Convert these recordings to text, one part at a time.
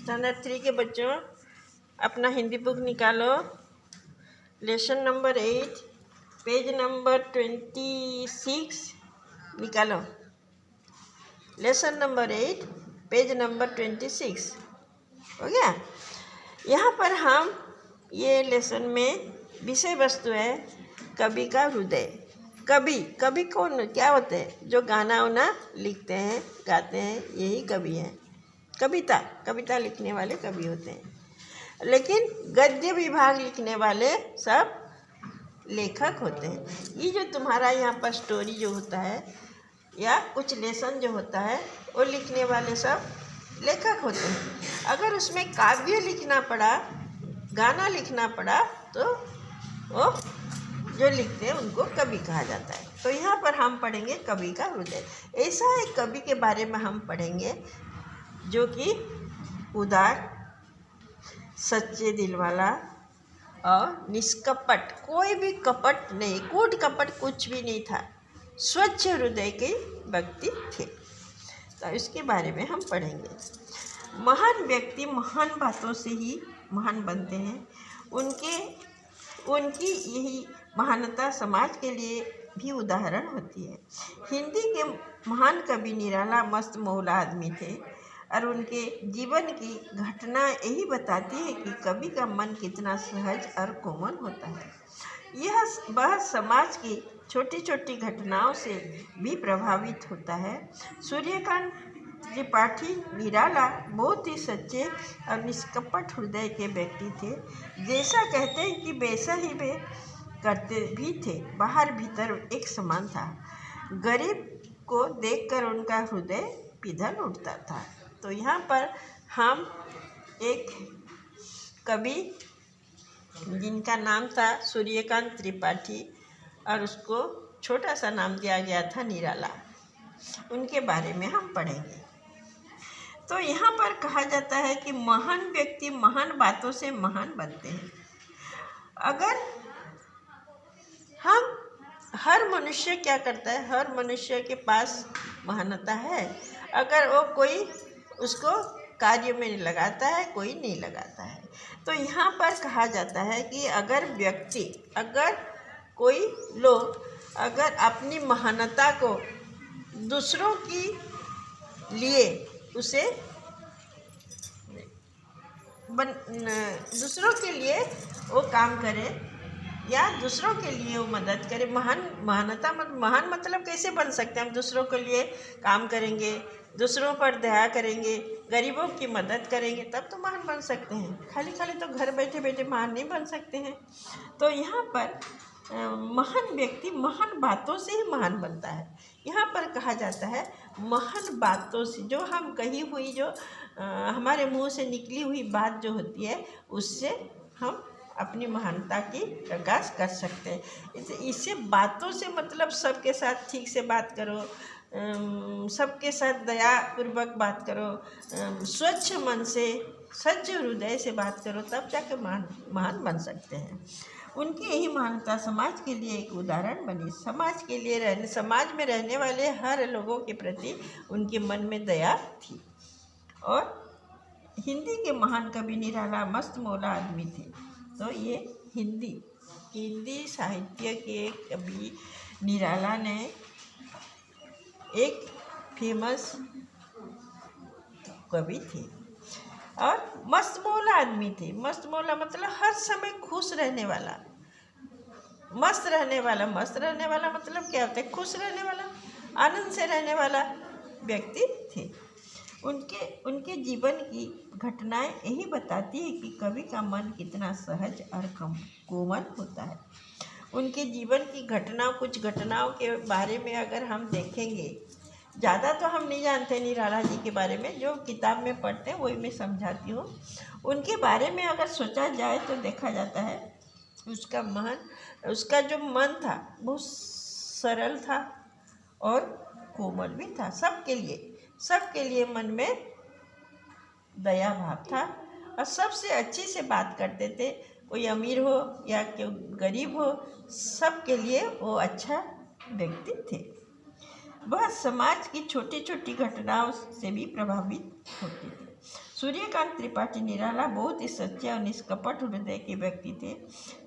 Standard 3 के बच्चों अपना हिंदी बुक निकालो। लेसन नंबर 8 पेज नंबर 26 निकालो। लेसन नंबर 8 पेज नंबर 26 हो गया। यहाँ पर हम ये लेसन में विषय वस्तु है कवि का हृदय। कवि कौन क्या होते हैं? जो गाना वाना लिखते हैं, गाते हैं, यही कवि हैं। कविता लिखने वाले कवि होते हैं। लेकिन गद्य विभाग लिखने वाले सब लेखक होते हैं। ये जो तुम्हारा यहाँ पर स्टोरी जो होता है या कुछ लेसन जो होता है वो लिखने वाले सब लेखक होते हैं। अगर उसमें काव्य लिखना पड़ा, गाना लिखना पड़ा, तो वो जो लिखते हैं उनको कवि कहा जाता है। तो यहाँ पर हम पढ़ेंगे कवि का हृदय। ऐसा एक कवि के बारे में हम पढ़ेंगे जो कि उदार, सच्चे दिल वाला और निष्कपट, कोई भी कपट नहीं, कूट कपट कुछ भी नहीं था, स्वच्छ हृदय के व्यक्ति थे। तो इसके बारे में हम पढ़ेंगे। महान व्यक्ति महान बातों से ही महान बनते हैं। उनकी यही महानता समाज के लिए भी उदाहरण होती है। हिंदी के महान कवि निराला मस्त मौला आदमी थे और उनके जीवन की घटना यही बताती है कि कवि का मन कितना सहज और कोमल होता है। वह समाज की छोटी छोटी घटनाओं से भी प्रभावित होता है। सूर्यकांत त्रिपाठी निराला बहुत ही सच्चे और निष्कपट हृदय के व्यक्ति थे। जैसा कहते हैं कि वैसा ही वे करते भी थे। बाहर भीतर एक समान था। गरीब को देखकर उनका हृदय पिघल उठता था। तो यहाँ पर हम एक कवि जिनका नाम था सूर्यकांत त्रिपाठी और उसको छोटा सा नाम दिया गया था निराला, उनके बारे में हम पढ़ेंगे। तो यहाँ पर कहा जाता है कि महान व्यक्ति महान बातों से महान बनते हैं। अगर हम हर मनुष्य क्या करता है, हर मनुष्य के पास महानता है। अगर वो कोई उसको कार्य में लगाता है, कोई नहीं लगाता है। तो यहाँ पर कहा जाता है कि अगर कोई लोग अगर अपनी महानता को दूसरों की लिए उसे दूसरों के लिए वो काम करे या दूसरों के लिए वो मदद करे। महान मतलब कैसे बन सकते हैं? हम दूसरों के लिए काम करेंगे, दूसरों पर दया करेंगे, गरीबों की मदद करेंगे, तब तो महान बन सकते हैं। खाली तो घर बैठे बैठे महान नहीं बन सकते हैं। तो यहाँ पर महान व्यक्ति महान बातों से ही महान बनता है। यहाँ पर कहा जाता है महान बातों से, जो हम कही हुई, जो हमारे मुंह से निकली हुई बात जो होती है, उससे हम अपनी महानता की प्रकाश कर सकते हैं। इससे बातों से मतलब सबके साथ ठीक से बात करो, सबके साथ दयापूर्वक बात करो, स्वच्छ मन से, सच्चे हृदय से बात करो, तब जाके महान बन सकते हैं। उनकी यही महानता समाज के लिए एक उदाहरण बनी। समाज में रहने वाले हर लोगों के प्रति उनके मन में दया थी। और हिंदी के महान कवि निराला मस्त मौला आदमी थे। तो ये हिंदी साहित्य के कवि निराला ने एक फेमस कवि थे और मस्त मौला आदमी थे। मस्त मौला मतलब हर समय खुश रहने वाला। मस्त रहने वाला मतलब क्या होता है? खुश रहने वाला, आनंद से रहने वाला व्यक्ति थे। उनके जीवन की घटनाएं यही बताती है कि कवि का मन कितना सहज और कोमल होता है। उनके जीवन की कुछ घटनाओं के बारे में अगर हम देखेंगे, ज़्यादा तो हम नहीं जानते निराला जी के बारे में, जो किताब में पढ़ते हैं वही मैं समझाती हूँ। उनके बारे में अगर सोचा जाए तो देखा जाता है उसका जो मन था बहुत सरल था और कोमल भी था। सबके लिए मन में दया भाव था और सबसे अच्छी से बात करते थे। कोई अमीर हो या कोई गरीब हो, सबके लिए वो अच्छा व्यक्ति थे। वह समाज की छोटी छोटी घटनाओं से भी प्रभावित होते थे। सूर्यकांत त्रिपाठी निराला बहुत ही सच्चे और निष्कपट हृदय के व्यक्ति थे।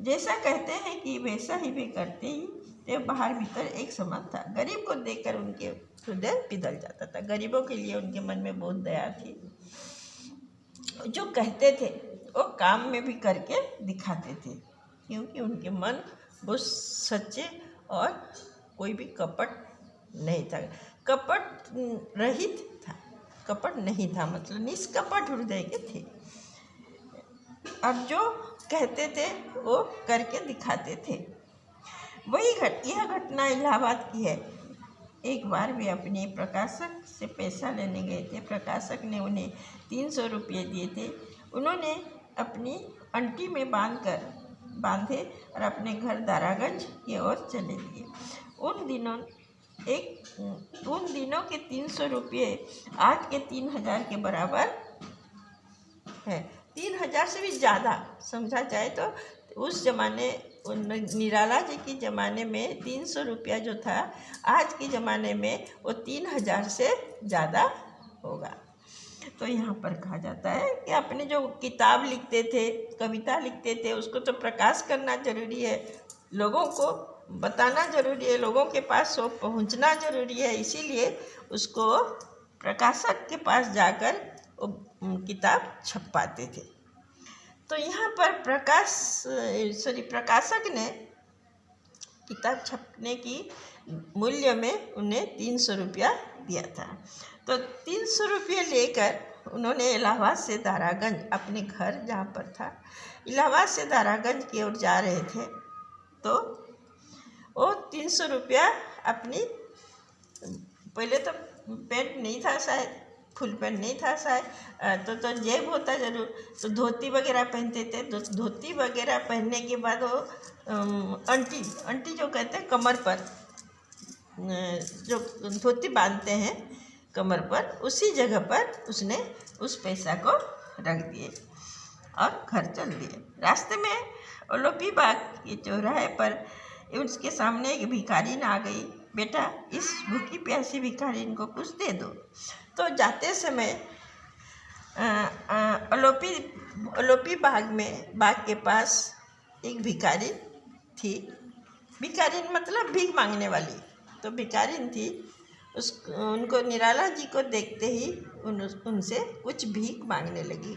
जैसा कहते हैं कि वैसा ही वे करते ही थे। बाहर भीतर एक समान था। गरीब को देखकर उनके हृदय पिघल जाता था। गरीबों के लिए उनके मन में बहुत दया थी। जो कहते थे वो काम में भी करके दिखाते थे, क्योंकि उनके मन बहुत सच्चे और कोई भी कपट नहीं था। कपट रहित था, कपट नहीं था, मतलब निष्कपट हृदय के थे। और जो कहते थे वो करके दिखाते थे। यह घटना इलाहाबाद की है। एक बार वे अपने प्रकाशक से पैसा लेने गए थे। प्रकाशक ने उन्हें 300 रुपये दिए थे। उन्होंने अपनी अंटी में बांधे और अपने घर दारागंज की ओर चले दिए। उन दिनों के 300 रुपये आज के 3000 के बराबर है। 3000 से भी ज़्यादा समझा जाए तो उस ज़माने निराला जी के ज़माने में 300 रुपया जो था, आज के ज़माने में वो 3000 से ज़्यादा होगा। तो यहाँ पर कहा जाता है कि अपने जो किताब लिखते थे, कविता लिखते थे, उसको तो प्रकाश करना जरूरी है, लोगों को बताना जरूरी है, लोगों के पास वो पहुँचना जरूरी है। इसीलिए उसको प्रकाशक के पास जाकर वो किताब छपवाते थे। तो यहाँ पर प्रकाशक ने किताब छपने की मूल्य में उन्हें 300 रुपया दिया था। तो 300 रुपये लेकर उन्होंने इलाहाबाद से दारागंज, अपने घर जहाँ पर था, इलाहाबाद से दारागंज की ओर जा रहे थे। तो वो 300 रुपया अपनी, पहले तो पैंट नहीं था शायद, फुल पैंट नहीं था शायद, तो जेब होता ज़रूर, तो धोती वगैरह पहनते थे। धोती वगैरह पहनने के बाद वो अंटी जो कहते हैं कमर पर, जो धोती बांधते हैं कमर पर, उसी जगह पर उसने उस पैसा को रख दिए और घर चल दिए। रास्ते में ओलोपी बाग के चौराहे पर उसके सामने एक भिखारिन आ गई। बेटा, इस भूखी प्यासी भिखारिन को कुछ दे दो। तो जाते समय ओलोपी बाग के पास एक भिखारिन थी। भिखारिन मतलब भीख मांगने वाली। तो भिखारिन थी, उनको निराला जी को देखते ही उनसे कुछ भीख मांगने लगी।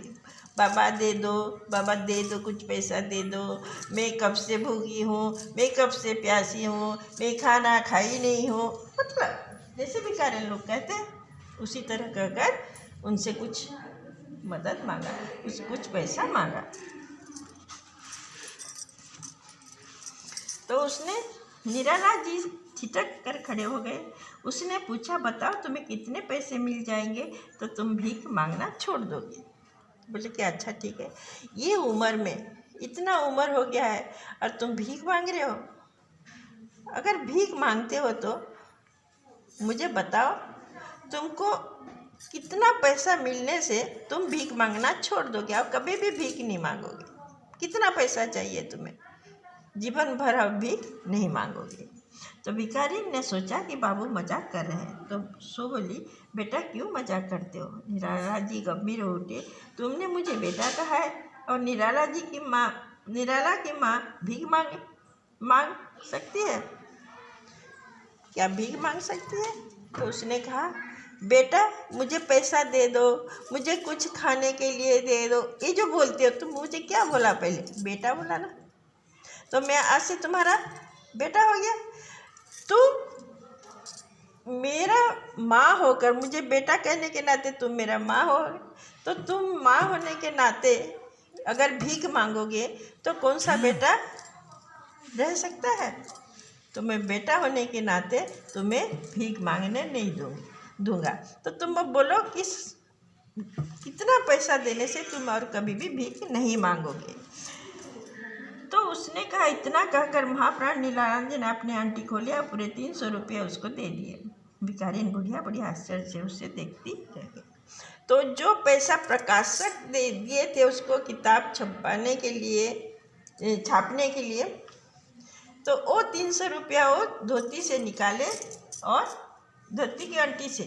बाबा दे दो, बाबा दे दो, कुछ पैसा दे दो, मैं कब से भूखी हूँ, मैं कब से प्यासी हूँ, मैं खाना खाई नहीं हूँ। मतलब जैसे भिखारिन लोग कहते हैं, उसी तरह कहकर उनसे कुछ मदद मांगा, कुछ पैसा मांगा। तो उसने, निराला जी ठिठक कर खड़े हो गए। उसने पूछा, बताओ तुम्हें कितने पैसे मिल जाएंगे तो तुम भीख मांगना छोड़ दोगे? बोले कि अच्छा ठीक है, ये उम्र में, इतना उम्र हो गया है और तुम भीख मांग रहे हो? अगर भीख मांगते हो तो मुझे बताओ, तुमको कितना पैसा मिलने से तुम भीख मांगना छोड़ दोगे और कभी भी भीख नहीं मांगोगे? कितना पैसा चाहिए तुम्हें? जीवन भर अब भीख नहीं मांगोगे। तो भिखारिन ने सोचा कि बाबू मजाक कर रहे हैं, तो सो बोली, बेटा क्यों मजाक करते हो? निराला जी गंभीर हो उठे। तुमने मुझे बेटा कहा है और निराला की माँ भीख मांग सकती है क्या? भीख मांग सकती है? तो उसने कहा, बेटा मुझे पैसा दे दो, मुझे कुछ खाने के लिए दे दो। ये जो बोलते हो तुम, मुझे क्या बोला? पहले बेटा बोला ना, तो मैं आज से तुम्हारा बेटा हो गया। तुम मेरा माँ होकर, मुझे बेटा कहने के नाते तुम मेरा माँ हो, तो तुम माँ होने के नाते अगर भीख मांगोगे तो कौन सा बेटा रह सकता है? तो मैं बेटा होने के नाते तुम्हें भीख मांगने नहीं दूंगा। तो तुम अब बोलो कितना पैसा देने से तुम और कभी भी भीख नहीं मांगोगे? तो उसने कहा, इतना कहकर महाप्राण नीलानंद जी ने अपने आंटी खोले और पूरे 300 रुपये उसको दे दिए। भिखारिन बुढ़िया बड़ी आश्चर्य से उससे देखती रह गई। तो जो पैसा प्रकाशक दे दिए थे उसको किताब छपवाने के लिए, छापने के लिए, तो वो 300 रुपया वो धोती से निकाले और धोती की अंटी से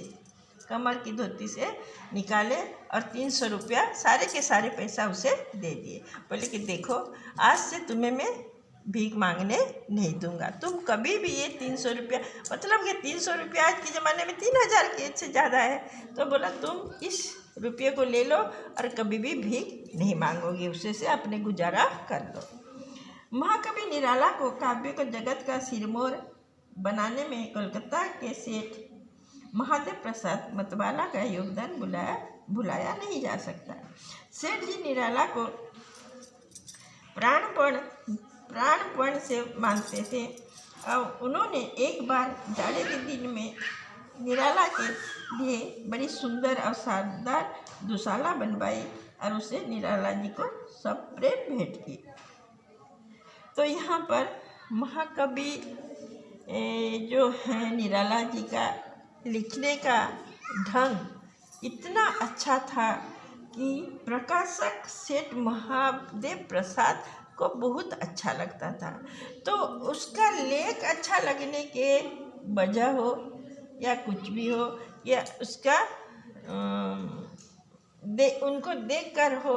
कमर की धोती से निकाले और 300 रुपया सारे के सारे पैसा उसे दे दिए। बोले कि देखो, आज से तुम्हें मैं भीख मांगने नहीं दूंगा, तुम कभी भी ये 300 रुपया, मतलब कि 300 रुपया आज के ज़माने में 3000 के से ज़्यादा है, तो बोला तुम इस रुपये को ले लो और कभी भी भीख नहीं मांगोगे, उससे से अपने गुजारा कर लो। महाकवि निराला को काव्य को जगत का सिरमौर बनाने में कोलकाता के सेठ महादेव प्रसाद मतवाला का योगदान भुलाया नहीं जा सकता। सेठ जी निराला को प्राणपण से मानते थे और उन्होंने एक बार जाड़े के दिन में निराला के लिए बड़ी सुंदर और शानदार दुशाला बनवाई और उसे निराला जी को सप्रेम भेंट की। तो यहाँ पर महाकवि जो है निराला जी का लिखने का ढंग इतना अच्छा था कि प्रकाशक सेठ महादेव प्रसाद को बहुत अच्छा लगता था। तो उसका लेख अच्छा लगने के वजह हो या कुछ भी हो, या उसका उनको देखकर हो,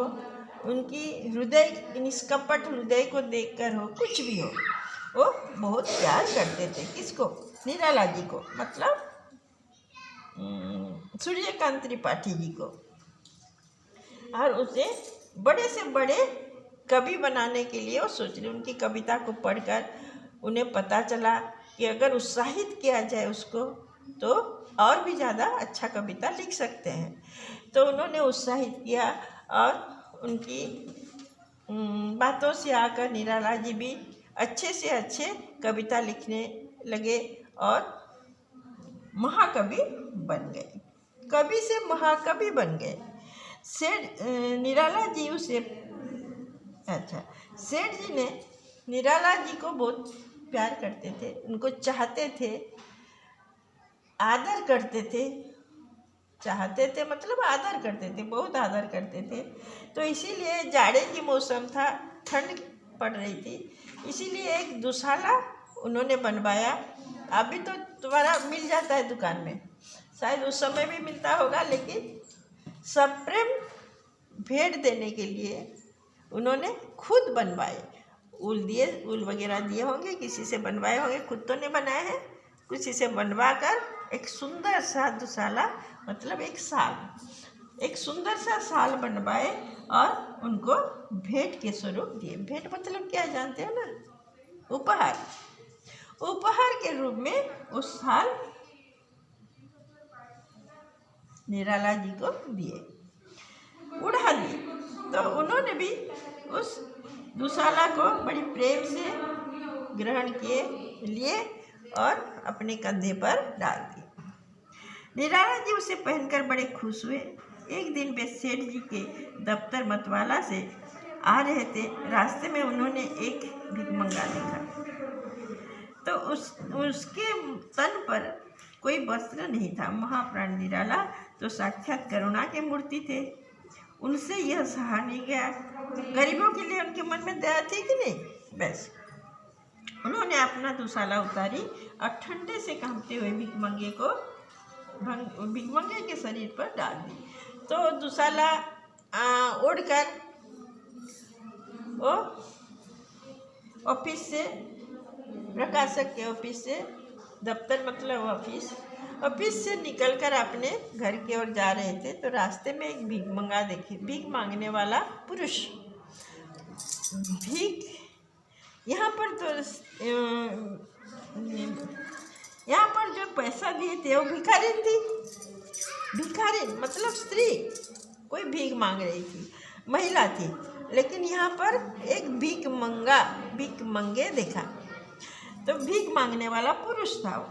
उनकी हृदय निष्कपट हृदय को देखकर हो, कुछ भी हो, वो बहुत प्यार करते थे। किसको? निराला जी को, मतलब सूर्यकांत त्रिपाठी जी को। और उसे बड़े से बड़े कवि बनाने के लिए वो सोच रहे। उनकी कविता को पढ़कर उन्हें पता चला कि अगर उत्साहित किया जाए उसको तो और भी ज़्यादा अच्छा कविता लिख सकते हैं। तो उन्होंने उत्साहित किया और उनकी बातों से आकर निराला जी भी अच्छे से अच्छे कविता लिखने लगे और महाकवि बन गए, कवि से महाकवि बन गए। सेठ निराला जी सेठ जी ने निराला जी को बहुत प्यार करते थे, उनको चाहते थे, आदर करते थे, चाहते थे मतलब आदर करते थे, बहुत आदर करते थे। तो इसीलिए जाड़े की मौसम था, ठंड पड़ रही थी, इसीलिए एक दुशाला उन्होंने बनवाया। अभी तो तुम्हारा मिल जाता है दुकान में, शायद उस समय भी मिलता होगा, लेकिन सप्रेम भेंट देने के लिए उन्होंने खुद बनवाए। ऊल वगैरह दिए होंगे, किसी से बनवाए होंगे, खुद तो नहीं बनाए हैं, किसी से बनवा कर एक सुंदर सा दुशाला, मतलब एक सुंदर सा शाल बनवाए और उनको भेंट के स्वरूप दिए। भेंट मतलब क्या जानते हो ना? उपहार के रूप में उस शाल निराला जी को दिए, उड़ा दिए। तो उन्होंने भी उस दुशाला को बड़ी प्रेम से ग्रहण लिए और अपने कंधे पर डाल दिए। निराला जी उसे पहनकर बड़े खुश हुए। एक दिन वे सेठ जी के दफ्तर मतवाला से आ रहे थे, रास्ते में उन्होंने एक भिखमंगा देखा। तो उसके तन पर कोई वस्त्र नहीं था। महाप्राण निराला तो साक्षात करुणा के मूर्ति थे, उनसे यह सहा नहीं गया। गरीबों के लिए उनके मन में दया थी कि नहीं? बस उन्होंने अपना दुशाला उतारी और ठंडे से कांपते हुए भिखमंगे के शरीर पर डाल दी। तो दुशाला ओढ़कर वो ऑफिस से, प्रकाशक के ऑफिस से, दफ्तर मतलब ऑफिस से निकलकर अपने घर की ओर जा रहे थे। तो रास्ते में एक भिखमंगा देखे, भीख मांगने वाला पुरुष। यहाँ पर जो पैसा दिए थे वो भिखारिन थी। भिखारिन मतलब स्त्री, कोई भीख मांग रही थी, महिला थी। लेकिन यहाँ पर एक भीख मंगे देखा, तो भीख मांगने वाला पुरुष था वो।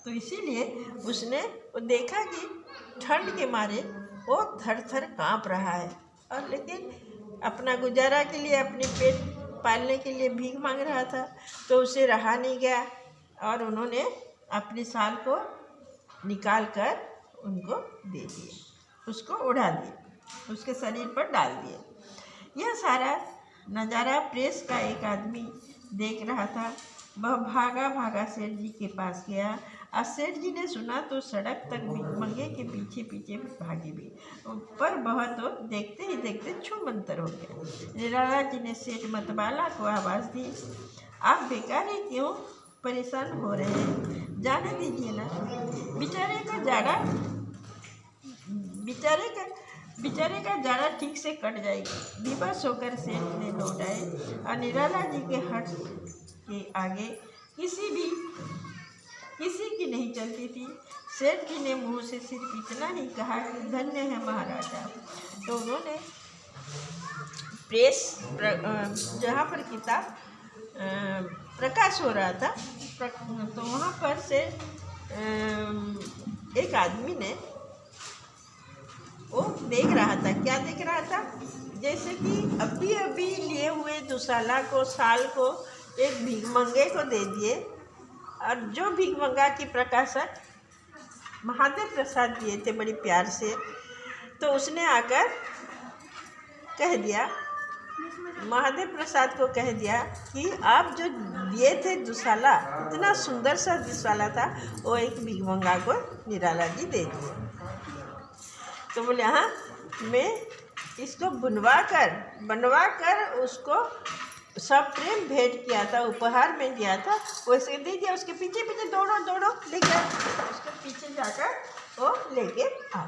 तो इसीलिए उसने वो देखा कि ठंड के मारे वो थर-थर काँप रहा है, और लेकिन अपना गुजारा के लिए, अपने पेट पालने के लिए भीख मांग रहा था। तो उसे रहा नहीं गया और उन्होंने अपने शाल को निकाल कर उनको दे दिए, उसको उड़ा दिए, उसके शरीर पर डाल दिए। यह सारा नज़ारा प्रेस का एक आदमी देख रहा था। वह भागा सेठ जी के पास गया और सेठ जी ने सुना तो सड़क तक भिखमंगे के पीछे पीछे भागे भी, पर वह तो देखते ही देखते छूमंतर हो गया। निराला जी ने सेठ मतवाला को आवाज़ दी, आप बेकार ही क्यों परेशान हो रहे हैं, जाने दीजिए ना, बेचारे का जाड़ा ठीक से कट जाएगी। विवश होकर सेठ ने लौटाए और निराला जी के हट के आगे किसी की नहीं चलती थी। सेठ जी ने मुंह से सिर्फ इतना ही कहा कि धन्य है महाराजा। तो उन्होंने प्रेस जहाँ पर किताब प्रकाश हो रहा था, तो वहाँ पर से एक आदमी ने वो देख रहा था। क्या देख रहा था? जैसे कि अभी अभी लिए हुए दुशाला को, साल को एक भिखमंगे को दे दिए, और जो भिखमंगा की प्रकाशक महादेव प्रसाद दिए थे बड़ी प्यार से, तो उसने आकर कह दिया, महादेव प्रसाद को कह दिया कि आप जो दिए थे दुशाला, इतना सुंदर सा दुशाला था, वो एक भिखमंगा को निराला जी दे दिए। तो बोले हाँ, मैं इसको बनवा कर उसको सब प्रेम भेंट किया था, उपहार में दिया था, वैसे दे दिया। उसके पीछे पीछे दौड़ो ले गया, उसके पीछे जाकर वो लेके आ।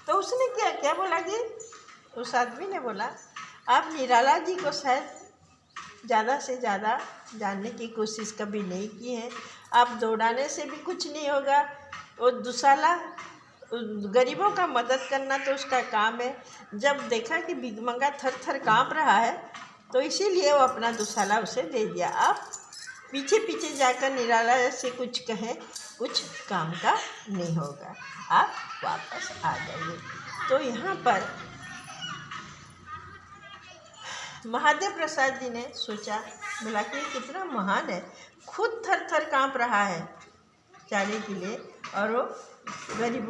तो उसने क्या बोला कि उस आदमी ने बोला, आप निराला जी को शायद ज़्यादा से ज़्यादा जानने की कोशिश कभी नहीं की है। आप दौड़ाने से भी कुछ नहीं होगा। वो दुशाला गरीबों का मदद करना तो उसका काम है। जब देखा कि भिखमंगा थर थर काँप रहा है, तो इसीलिए वो अपना दुशाला उसे दे दिया। आप पीछे पीछे जाकर निराला से कुछ कहें, कुछ काम का नहीं होगा, आप वापस आ जाइए। तो यहाँ पर महादेव प्रसाद जी ने सोचा, बोला कि कितना महान है, खुद थर थर काँप रहा है चारे के लिए, और वो गरीब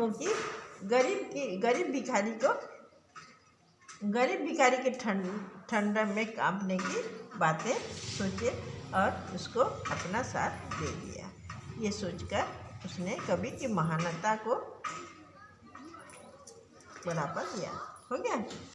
भिखारी के ठंड में कांपने की बातें सोचे और उसको अपना साथ दे दिया। ये सोचकर उसने कवि की महानता को बराबर दिया। हो गया।